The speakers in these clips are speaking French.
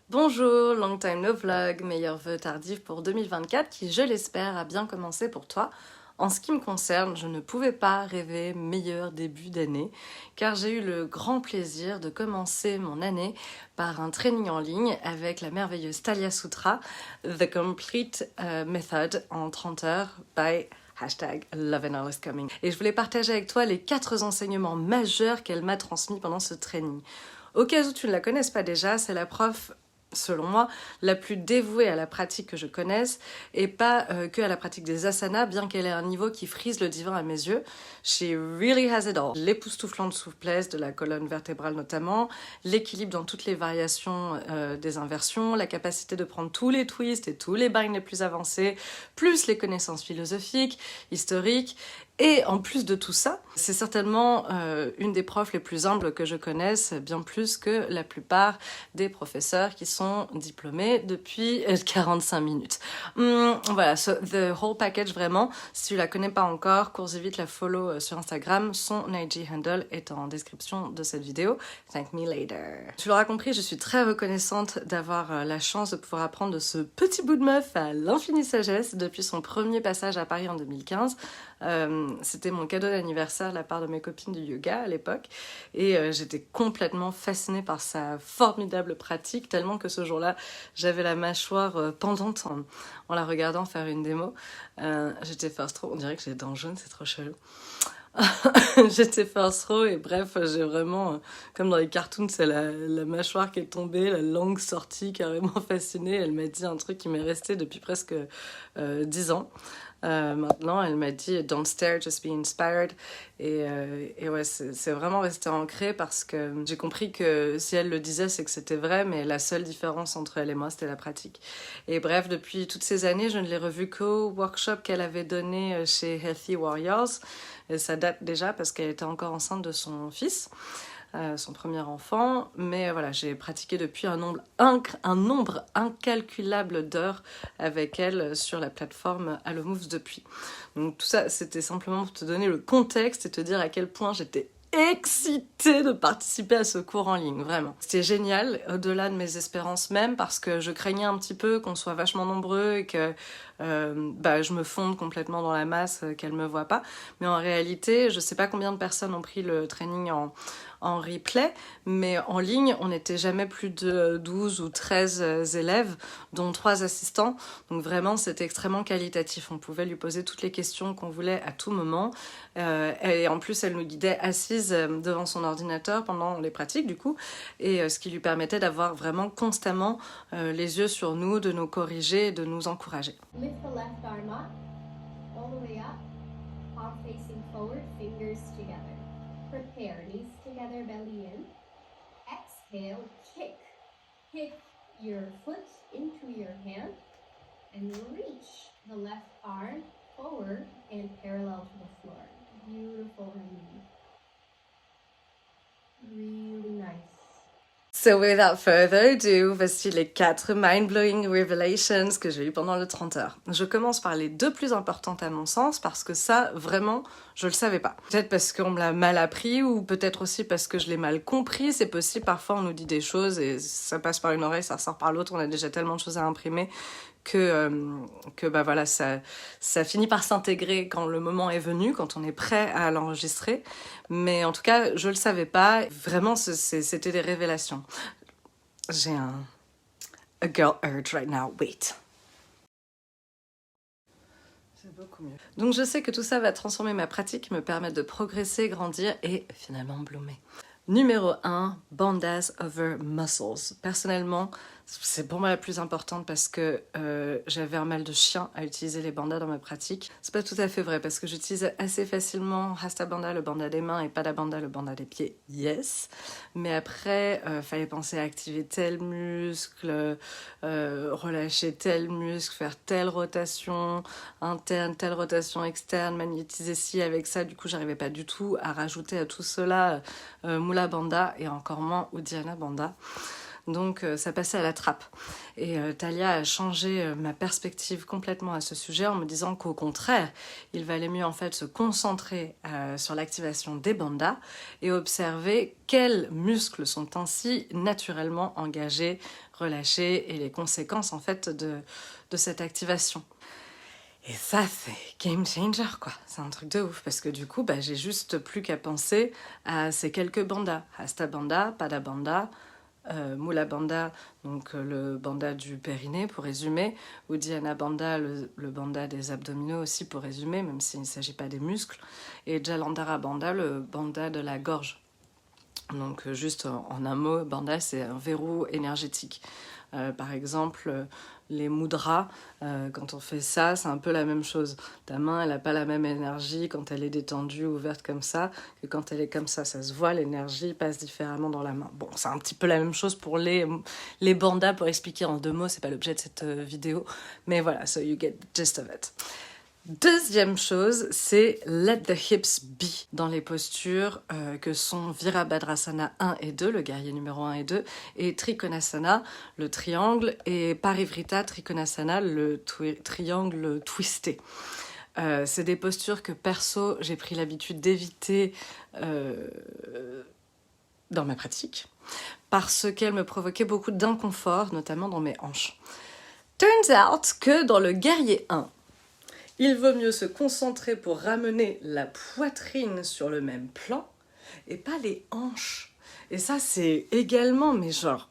Bonjour, long time no vlog, meilleurs vœux tardifs pour 2024 qui, je l'espère, a bien commencé pour toi. En ce qui me concerne, je ne pouvais pas rêver meilleur début d'année car j'ai eu le grand plaisir de commencer mon année par un training en ligne avec la merveilleuse Talia Sutra, The Complete Method en 30 heures by Love and All is Coming. Et je voulais partager avec toi les 4 enseignements majeurs qu'elle m'a transmis pendant ce training. Au cas où tu ne la connaisses pas déjà, c'est la prof, selon moi, la plus dévouée à la pratique que je connaisse et pas que à la pratique des asanas, bien qu'elle ait un niveau qui frise le divin à mes yeux. She really has it all. L'époustouflante souplesse de la colonne vertébrale notamment, l'équilibre dans toutes les variations des inversions, la capacité de prendre tous les twists et tous les binds les plus avancés, plus les connaissances philosophiques, historiques. Et en plus de tout ça, c'est certainement une des profs les plus humbles que je connaisse, bien plus que la plupart des professeurs qui sont diplômés depuis 45 minutes. Voilà, so the whole package vraiment. Si tu la connais pas encore, cours y vite la follow sur Instagram. Son IG handle est en description de cette vidéo. Thank me later. Tu l'auras compris, je suis très reconnaissante d'avoir la chance de pouvoir apprendre de ce petit bout de meuf à l'infinie sagesse depuis son premier passage à Paris en 2015. C'était mon cadeau d'anniversaire de la part de mes copines du yoga à l'époque et j'étais complètement fascinée par sa formidable pratique tellement que ce jour-là j'avais la mâchoire pendante en la regardant faire une démo. J'étais first row, on dirait que j'ai les dents jaunes, c'est trop chelou. J'étais first row et bref, j'ai vraiment, comme dans les cartoons, c'est la mâchoire qui est tombée, la langue sortie, carrément fascinée. Elle m'a dit un truc qui m'est resté depuis presque 10 ans. Maintenant, elle m'a dit Don't stare, just be inspired. Et ouais, c'est vraiment resté ancré parce que j'ai compris que si elle le disait, c'est que c'était vrai, mais la seule différence entre elle et moi, c'était la pratique. Et bref, depuis toutes ces années, je ne l'ai revue qu'au workshop qu'elle avait donné chez Healthy Warriors. Et ça date déjà parce qu'elle était encore enceinte de son fils. Son premier enfant, mais voilà, j'ai pratiqué depuis un nombre incalculable d'heures avec elle sur la plateforme Allo Moves depuis. Donc tout ça, c'était simplement pour te donner le contexte et te dire à quel point j'étais excitée de participer à ce cours en ligne, vraiment. C'était génial, au-delà de mes espérances même, parce que je craignais un petit peu qu'on soit vachement nombreux et que je me fonde complètement dans la masse, qu'elle me voit pas. Mais en réalité, je sais pas combien de personnes ont pris le training en replay, mais en ligne, on n'était jamais plus de 12 ou 13 élèves, dont 3 assistants. Donc vraiment, c'était extrêmement qualitatif. On pouvait lui poser toutes les questions qu'on voulait à tout moment. Et en plus, elle nous guidait assise devant son ordinateur pendant les pratiques, du coup, et ce qui lui permettait d'avoir vraiment constamment les yeux sur nous, de nous corriger et de nous encourager. Lift the left arm up, all the way up, palm facing forward, fingers together. Prepare, knees together, belly in. Exhale, kick. Kick your foot into your hand and reach the left arm forward and parallel to the floor. Beautiful and really nice. So without further ado, voici les 4 mind-blowing revelations que j'ai eues pendant le 30 heures. Je commence par les 2 plus importantes à mon sens parce que ça, vraiment, je le savais pas. Peut-être parce qu'on me l'a mal appris ou peut-être aussi parce que je l'ai mal compris. C'est possible, parfois on nous dit des choses et ça passe par une oreille, ça ressort par l'autre. On a déjà tellement de choses à imprimer que bah voilà, ça finit par s'intégrer quand le moment est venu, quand on est prêt à l'enregistrer. Mais en tout cas, je le savais pas. Vraiment, c'était des révélations. J'ai a girl urge right now. Wait. C'est beaucoup mieux. Donc je sais que tout ça va transformer ma pratique, me permettre de progresser, grandir et finalement bloomer. Numéro 1, bandas over muscles. Personnellement, c'est pour moi la plus importante parce que j'avais un mal de chien à utiliser les bandas dans ma pratique. C'est pas tout à fait vrai parce que j'utilise assez facilement Hasta Banda, le banda des mains, et Pada Banda, le banda des pieds. Yes. Mais après, fallait penser à activer tel muscle, relâcher tel muscle, faire telle rotation interne, telle rotation externe, magnétiser ci avec ça. Du coup, j'arrivais pas du tout à rajouter à tout cela Mula Banda et encore moins Uddiyana Banda. donc ça passait à la trappe. Et Talia a changé ma perspective complètement à ce sujet en me disant qu'au contraire, il valait mieux en fait se concentrer sur l'activation des bandas et observer quels muscles sont ainsi naturellement engagés, relâchés et les conséquences en fait de cette activation. Et ça, c'est game changer, quoi. C'est un truc de ouf, parce que du coup, j'ai juste plus qu'à penser à ces quelques bandas. Hasta banda, pada banda, mula banda, donc le banda du périnée, pour résumer, ou Dhyana banda, le banda des abdominaux aussi, pour résumer, même s'il ne s'agit pas des muscles, et Jalandhara banda, le banda de la gorge. Donc juste en un mot, banda, c'est un verrou énergétique. Par exemple, les mudras, quand on fait ça, c'est un peu la même chose. Ta main, elle n'a pas la même énergie quand elle est détendue, ouverte comme ça, que quand elle est comme ça. Ça se voit, l'énergie passe différemment dans la main. Bon, c'est un petit peu la même chose pour les bandas, pour expliquer en 2 mots, c'est pas l'objet de cette vidéo. Mais voilà, so you get the gist of it. Deuxième chose, c'est let the hips be dans les postures que sont Virabhadrasana 1 et 2, le guerrier numéro 1 et 2, et Trikonasana, le triangle, et Parivrita Trikonasana, le triangle twisté. C'est des postures que perso, j'ai pris l'habitude d'éviter dans ma pratique, parce qu'elles me provoquaient beaucoup d'inconfort, notamment dans mes hanches. Turns out que dans le guerrier 1, il vaut mieux se concentrer pour ramener la poitrine sur le même plan et pas les hanches. Et ça, c'est également, mais genre,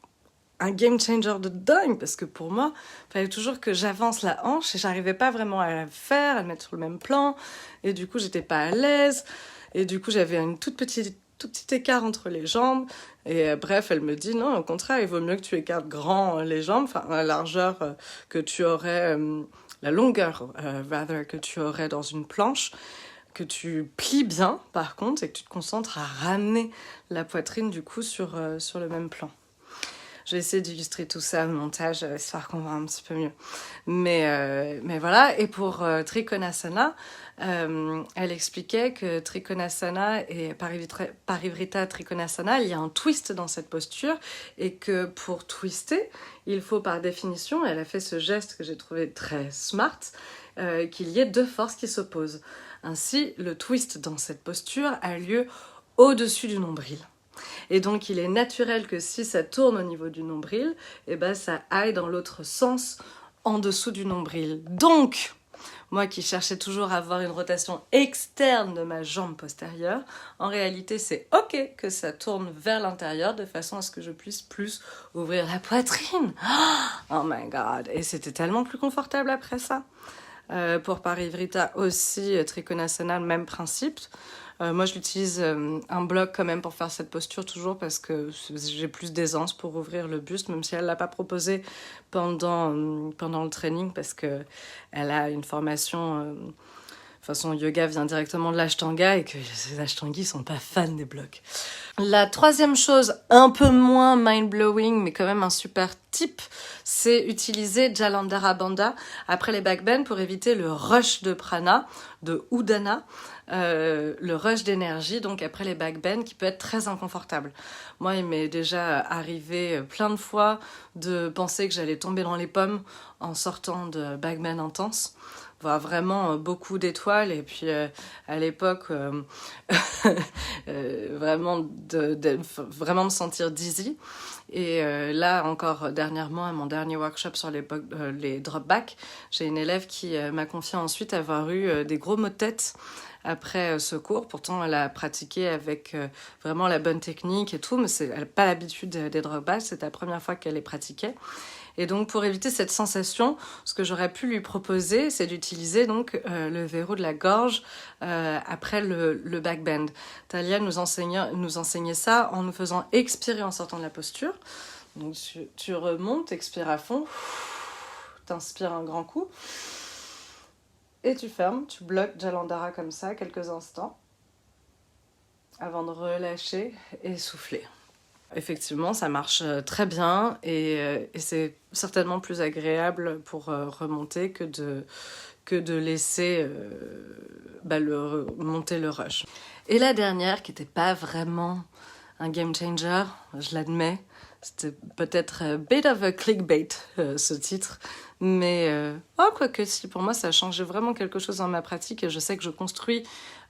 un game changer de dingue, parce que pour moi, il fallait toujours que j'avance la hanche et j'arrivais pas vraiment à la faire, à le mettre sur le même plan. Et du coup, j'étais pas à l'aise. Et du coup, j'avais un tout petit écart entre les jambes. Et bref, elle me dit, non, au contraire, il vaut mieux que tu écartes grand les jambes, enfin, la largeur que tu aurais... la longueur que tu aurais dans une planche, que tu plies bien par contre et que tu te concentres à ramener la poitrine du coup sur le même plan. Je vais essayer d'illustrer tout ça au montage, histoire qu'on voit un petit peu mieux. Mais voilà, et pour Trikonasana, elle expliquait que Trikonasana et Parivrita Trikonasana, il y a un twist dans cette posture, et que pour twister, il faut par définition, elle a fait ce geste que j'ai trouvé très smart, qu'il y ait 2 forces qui s'opposent. Ainsi, le twist dans cette posture a lieu au-dessus du nombril. Et donc, il est naturel que si ça tourne au niveau du nombril, ça aille dans l'autre sens, en dessous du nombril. Donc, moi qui cherchais toujours à avoir une rotation externe de ma jambe postérieure, en réalité, c'est ok que ça tourne vers l'intérieur de façon à ce que je puisse plus ouvrir la poitrine. Oh my god! Et c'était tellement plus confortable après ça. Pour Parivrita aussi, Trikonasana, le même principe. Moi, j'utilise un bloc quand même pour faire cette posture toujours parce que j'ai plus d'aisance pour ouvrir le buste, même si elle ne l'a pas proposé pendant le training parce qu'elle a une formation... de toute façon, yoga vient directement de l'ashtanga et que les ashtangis sont pas fans des blocs. La troisième chose, un peu moins mind-blowing, mais quand même un super tip, c'est utiliser Jalandhara Bandha après les backbends pour éviter le rush de prana, de udana, le rush d'énergie, donc après les backbends, qui peut être très inconfortable. Moi, il m'est déjà arrivé plein de fois de penser que j'allais tomber dans les pommes en sortant de backbend intense. Voir vraiment beaucoup d'étoiles et puis à l'époque vraiment me sentir dizzy et là encore dernièrement à mon dernier workshop sur les drop back, j'ai une élève qui m'a confié ensuite avoir eu des gros maux de tête après ce cours. Pourtant elle a pratiqué avec vraiment la bonne technique et tout, mais elle n'a pas l'habitude des drop back, c'était la première fois qu'elle les pratiquait. Et donc, pour éviter cette sensation, ce que j'aurais pu lui proposer, c'est d'utiliser donc le verrou de la gorge après le backbend. Talia nous enseignait ça en nous faisant expirer en sortant de la posture. Donc, tu remontes, expires à fond, t'inspires un grand coup, et tu fermes, tu bloques Jalandhara comme ça quelques instants avant de relâcher et souffler. Effectivement, ça marche très bien et c'est certainement plus agréable pour remonter que de laisser monter le rush. Et la dernière, qui n'était pas vraiment un game changer, je l'admets, C'était peut-être a bit of a clickbait, ce titre. Mais quoique si, pour moi, ça a changé vraiment quelque chose dans ma pratique. Et je sais que je construis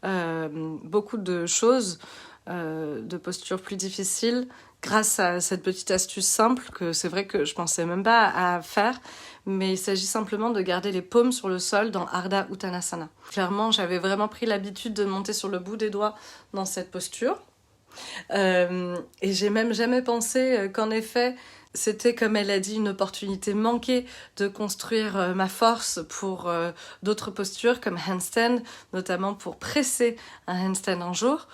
beaucoup de choses, de postures plus difficiles, grâce à cette petite astuce simple que c'est vrai que je pensais même pas à faire. Mais il s'agit simplement de garder les paumes sur le sol dans Ardha Uttanasana. Clairement, j'avais vraiment pris l'habitude de monter sur le bout des doigts dans cette posture. Et j'ai même jamais pensé qu'en effet, c'était, comme elle a dit, une opportunité manquée de construire ma force pour d'autres postures comme handstand, notamment pour presser un handstand un jour.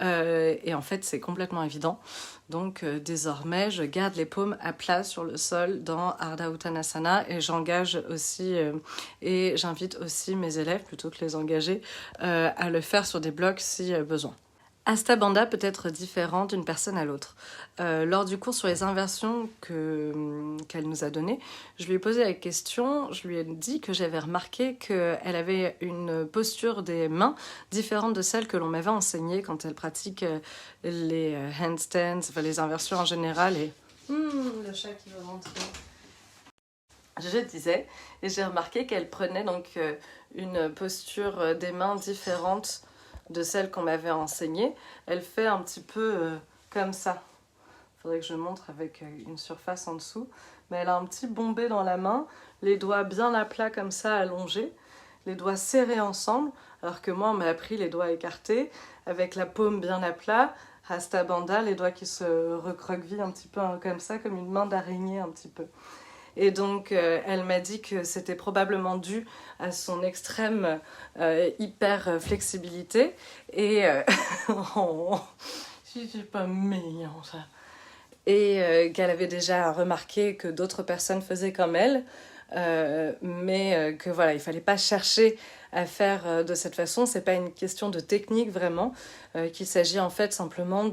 Et en fait, c'est complètement évident. Donc, désormais, je garde les paumes à plat sur le sol dans Ardha Uttanasana et j'engage aussi et j'invite aussi mes élèves, plutôt que les engager, à le faire sur des blocs si besoin. Hasta Bandha peut être différent d'une personne à l'autre. Lors du cours sur les inversions qu'elle nous a donné, je lui ai posé la question, je lui ai dit que j'avais remarqué qu'elle avait une posture des mains différente de celle que l'on m'avait enseignée quand elle pratique les handstands, enfin les inversions en général. Et le chat qui veut rentrer. Je disais, et j'ai remarqué qu'elle prenait donc une posture des mains différente de celle qu'on m'avait enseignée. Elle fait un petit peu comme ça. Il faudrait que je montre avec une surface en dessous. Mais elle a un petit bombé dans la main, les doigts bien à plat comme ça, allongés, les doigts serrés ensemble, alors que moi on m'a appris les doigts écartés, avec la paume bien à plat, Hasta Bandha, les doigts qui se recroquevillent un petit peu comme ça, comme une main d'araignée un petit peu. Et donc, elle m'a dit que c'était probablement dû à son extrême hyper flexibilité. Et c'est pas mignon ça. Et qu'elle avait déjà remarqué que d'autres personnes faisaient comme elle. Mais que voilà, il fallait pas chercher à faire de cette façon. C'est pas une question de technique vraiment. Qu'il s'agit en fait simplement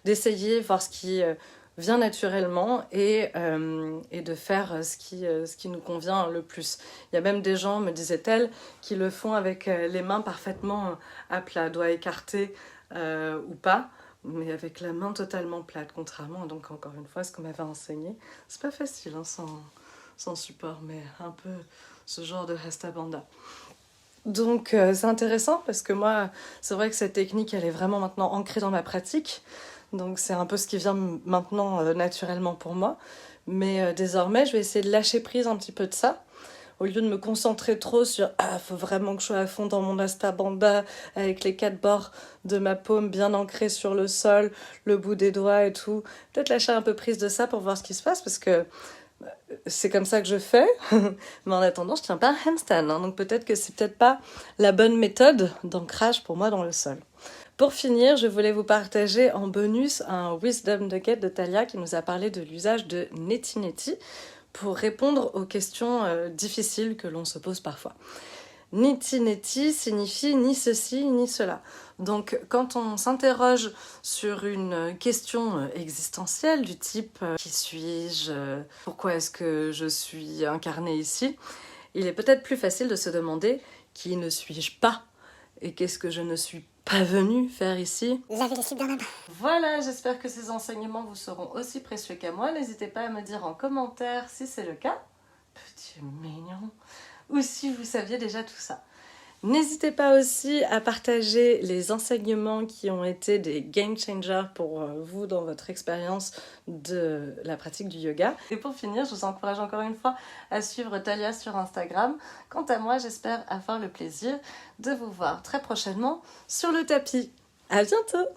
d'essayer, voir ce qui vient naturellement et de faire ce qui nous convient le plus. Il y a même des gens, me disait-elle, qui le font avec les mains parfaitement à plat, doigts écartés ou pas, mais avec la main totalement plate, contrairement donc encore une fois à ce qu'on m'avait enseigné. C'est pas facile hein, sans support, mais un peu ce genre de Hasta Bandha. Donc c'est intéressant parce que moi, c'est vrai que cette technique, elle est vraiment maintenant ancrée dans ma pratique. Donc c'est un peu ce qui vient maintenant naturellement pour moi. Mais désormais, je vais essayer de lâcher prise un petit peu de ça. Au lieu de me concentrer trop sur « Ah, faut vraiment que je sois à fond dans mon Hasta Bandha avec les 4 bords de ma paume bien ancrés sur le sol, le bout des doigts et tout. » Peut-être lâcher un peu prise de ça pour voir ce qui se passe parce que c'est comme ça que je fais. Mais en attendant, je tiens pas un handstand. Hein, donc peut-être que c'est peut-être pas la bonne méthode d'ancrage pour moi dans le sol. Pour finir, je voulais vous partager en bonus un Wisdom Nugget de Talia qui nous a parlé de l'usage de Neti Neti pour répondre aux questions difficiles que l'on se pose parfois. Neti Neti signifie ni ceci ni cela. Donc quand on s'interroge sur une question existentielle du type qui suis-je, pourquoi est-ce que je suis incarnée ici, il est peut-être plus facile de se demander qui ne suis-je pas et qu'est-ce que je ne suis pas venue faire ici. Laver les cils dans la main. Voilà, j'espère que ces enseignements vous seront aussi précieux qu'à moi. N'hésitez pas à me dire en commentaire si c'est le cas. Petit mignon. Ou si vous saviez déjà tout ça. N'hésitez pas aussi à partager les enseignements qui ont été des game changers pour vous dans votre expérience de la pratique du yoga. Et pour finir, je vous encourage encore une fois à suivre Talia sur Instagram. Quant à moi, j'espère avoir le plaisir de vous voir très prochainement sur le tapis. À bientôt!